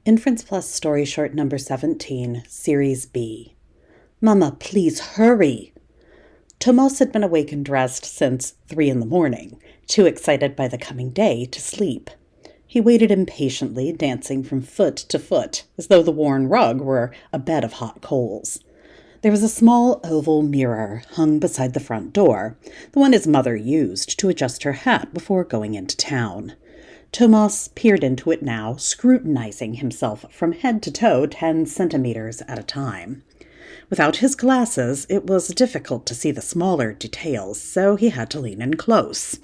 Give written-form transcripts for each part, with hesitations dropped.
Inference Plus Story Short number 17, Series B. Mama, please hurry! Tomas had been awake and dressed since 3 in the morning, too excited by the coming day to sleep. He waited impatiently, dancing from foot to foot, as though the worn rug were a bed of hot coals. There was a small oval mirror hung beside the front door, the one his mother used to adjust her hat before going into town. Tomas peered into it now, scrutinizing himself from head to toe 10 centimeters at a time. Without his glasses, it was difficult to see the smaller details, so he had to lean in close.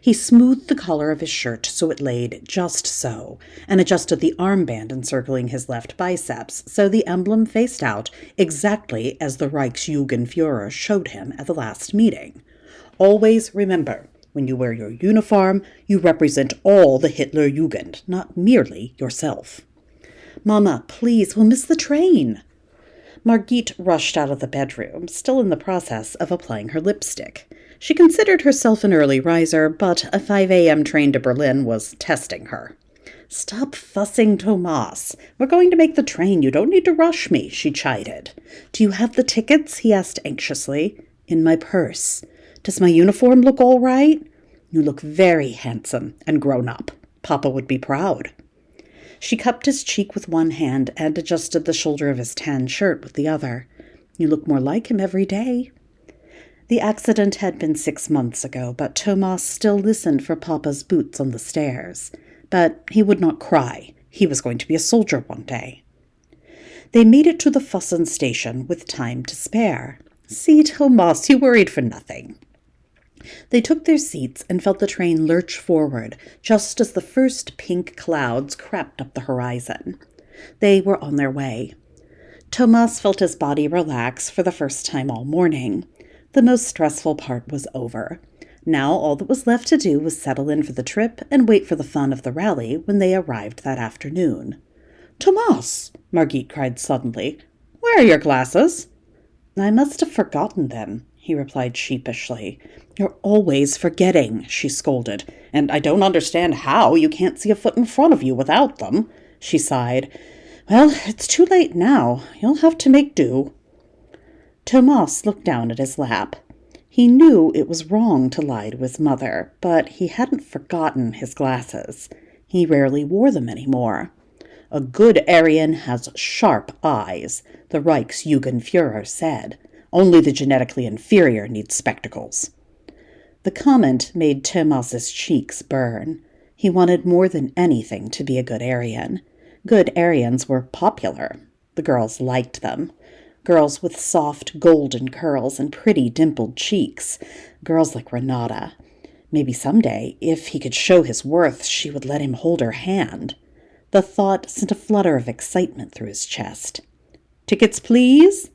He smoothed the collar of his shirt so it laid just so, and adjusted the armband encircling his left biceps so the emblem faced out exactly as the Reichsjugendführer showed him at the last meeting. Always remember, when you wear your uniform, you represent all the Hitler Jugend, not merely yourself. Mama, please, we'll miss the train. Margit rushed out of the bedroom, still in the process of applying her lipstick. She considered herself an early riser, but a 5 a.m. train to Berlin was testing her. Stop fussing, Tomas. We're going to make the train. You don't need to rush me, she chided. Do you have the tickets? He asked anxiously. In my purse. Does my uniform look all right? You look very handsome and grown up. Papa would be proud. She cupped his cheek with one hand and adjusted the shoulder of his tan shirt with the other. You look more like him every day. The accident had been 6 months ago, but Tomas still listened for Papa's boots on the stairs. But he would not cry. He was going to be a soldier one day. They made it to the Fussen station with time to spare. See, Tomas, you worried for nothing. They took their seats and felt the train lurch forward just as the first pink clouds crept up the horizon. They were on their way. Tomas felt his body relax for the first time all morning. The most stressful part was over. Now all that was left to do was settle in for the trip and wait for the fun of the rally when they arrived that afternoon. Tomas! Margit cried suddenly. Where are your glasses? I must have forgotten them, he replied sheepishly. You're always forgetting, she scolded, and I don't understand how you can't see a foot in front of you without them, she sighed. Well, it's too late now. You'll have to make do. Tomas looked down at his lap. He knew it was wrong to lie to his mother, but he hadn't forgotten his glasses. He rarely wore them anymore. A good Aryan has sharp eyes, the Reichsjugendführer said. Only the genetically inferior need spectacles. The comment made Tomas's cheeks burn. He wanted more than anything to be a good Aryan. Good Aryans were popular. The girls liked them. Girls with soft golden curls and pretty dimpled cheeks. Girls like Renata. Maybe someday, if he could show his worth, she would let him hold her hand. The thought sent a flutter of excitement through his chest. Tickets, please?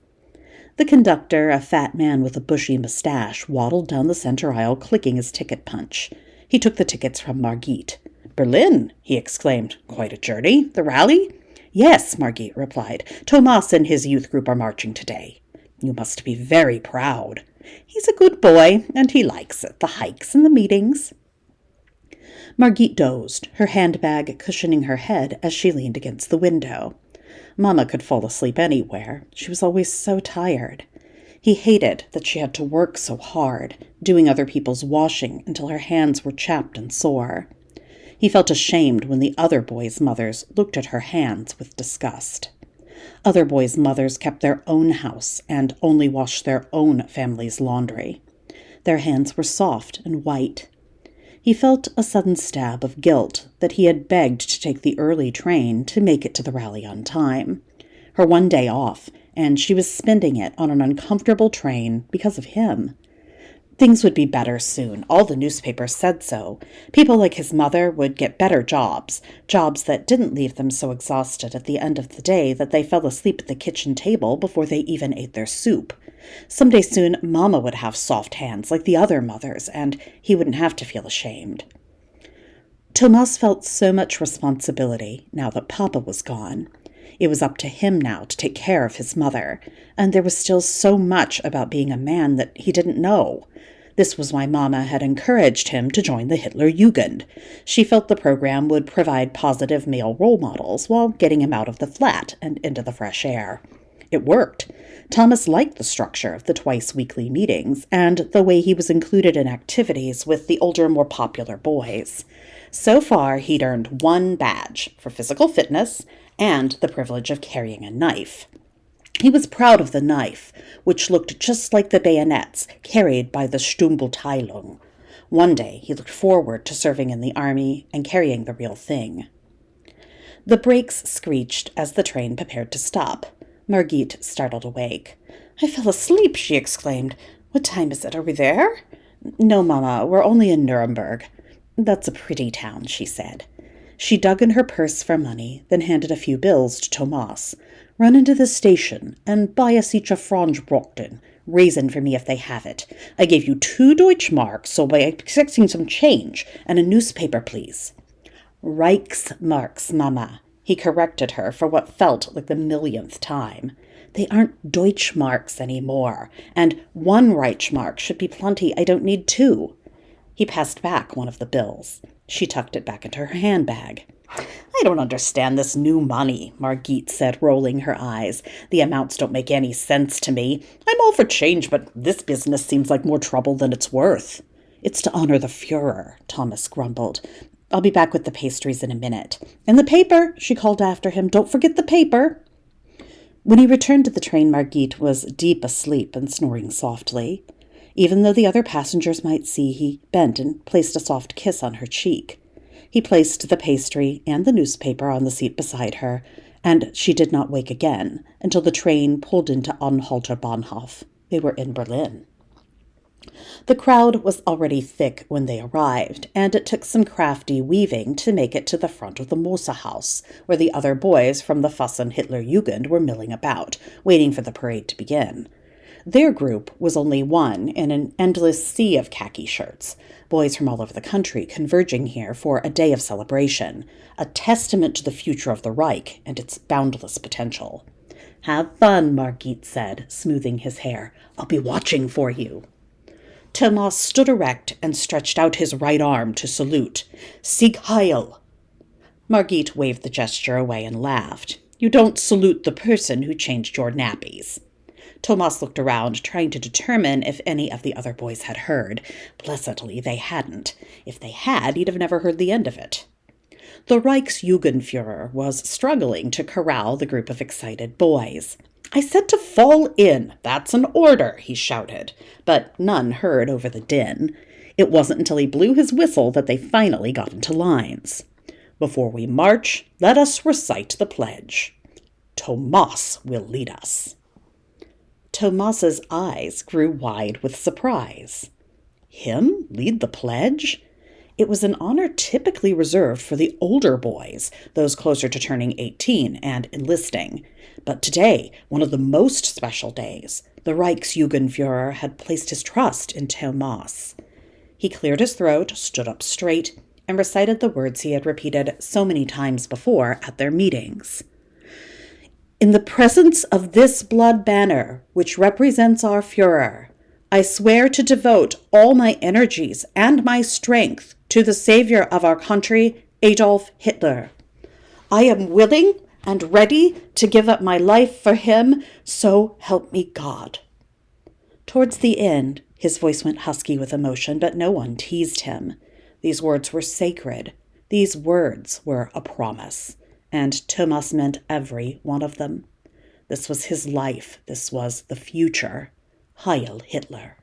The conductor, a fat man with a bushy mustache, waddled down the center aisle, clicking his ticket punch. He took the tickets from Margit. Berlin, he exclaimed. Quite a journey. The rally? Yes, Margit replied. Tomas and his youth group are marching today. You must be very proud. He's a good boy, and he likes it, the hikes and the meetings. Margit dozed, her handbag cushioning her head as she leaned against the window. Mama could fall asleep anywhere. She was always so tired. He hated that she had to work so hard, doing other people's washing until her hands were chapped and sore. He felt ashamed when the other boys' mothers looked at her hands with disgust. Other boys' mothers kept their own house and only washed their own family's laundry. Their hands were soft and white. He felt a sudden stab of guilt that he had begged to take the early train to make it to the rally on time. Her one day off, and she was spending it on an uncomfortable train because of him. Things would be better soon. All the newspapers said so. People like his mother would get better jobs, jobs that didn't leave them so exhausted at the end of the day that they fell asleep at the kitchen table before they even ate their soup. Someday soon, Mama would have soft hands like the other mothers, and he wouldn't have to feel ashamed. Tomas felt so much responsibility now that Papa was gone. It was up to him now to take care of his mother, and there was still so much about being a man that he didn't know. This was why Mama had encouraged him to join the Hitler Jugend. She felt the program would provide positive male role models while getting him out of the flat and into the fresh air. It worked. Thomas liked the structure of the twice-weekly meetings and the way he was included in activities with the older, more popular boys. So far, he'd earned one badge for physical fitness and the privilege of carrying a knife. He was proud of the knife, which looked just like the bayonets carried by the Stumbelteilung. One day, he looked forward to serving in the army and carrying the real thing. The brakes screeched as the train prepared to stop. Margit startled awake. "I fell asleep," she exclaimed. "What time is it? Are we there?" "No, Mama, we're only in Nuremberg." "That's a pretty town," she said. She dug in her purse for money, then handed a few bills to Thomas. "Run into the station and buy us each a Franzbrocken. Raisin for me if they have it. I gave you 2 Deutschmarks, so by expecting some change and a newspaper, please." "Reichsmarks, Mama," he corrected her for what felt like the millionth time. "They aren't Deutschmarks anymore, and 1 Reichsmark should be plenty. I don't need 2. He passed back one of the bills. She tucked it back into her handbag. "I don't understand this new money," Margit said, rolling her eyes. "The amounts don't make any sense to me. I'm all for change, but this business seems like more trouble than it's worth." "It's to honor the Führer," Thomas grumbled. "I'll be back with the pastries in a minute." "And the paper," she called after him. "Don't forget the paper." When he returned to the train, Margit was deep asleep and snoring softly. Even though the other passengers might see, he bent and placed a soft kiss on her cheek. He placed the pastry and the newspaper on the seat beside her, and she did not wake again until the train pulled into Anhalter Bahnhof. They were in Berlin. The crowd was already thick when they arrived, and it took some crafty weaving to make it to the front of the Moser House, where the other boys from the Fussen Hitler Jugend were milling about, waiting for the parade to begin. Their group was only one in an endless sea of khaki shirts, boys from all over the country converging here for a day of celebration, a testament to the future of the Reich and its boundless potential. "Have fun," Margit said, smoothing his hair. "I'll be watching for you." Thomas stood erect and stretched out his right arm to salute. "Sieg Heil!" Margit waved the gesture away and laughed. "You don't salute the person who changed your nappies." Thomas looked around, trying to determine if any of the other boys had heard. Blessedly, they hadn't. If they had, he'd have never heard the end of it. The Reichsjugendführer was struggling to corral the group of excited boys. "I said to fall in. That's an order," he shouted, but none heard over the din. It wasn't until he blew his whistle that they finally got into lines. "Before we march, let us recite the pledge. Thomas will lead us." Thomas's eyes grew wide with surprise. Him lead the pledge? It was an honor typically reserved for the older boys, those closer to turning 18 and enlisting. But today, one of the most special days, the Reichsjugendführer had placed his trust in Thomas. He cleared his throat, stood up straight, and recited the words he had repeated so many times before at their meetings. "In the presence of this blood banner, which represents our Führer, I swear to devote all my energies and my strength to the savior of our country, Adolf Hitler. I am willing and ready to give up my life for him, so help me God." Towards the end, his voice went husky with emotion, but no one teased him. These words were sacred. These words were a promise. And Thomas meant every one of them. This was his life. This was the future. Heil Hitler.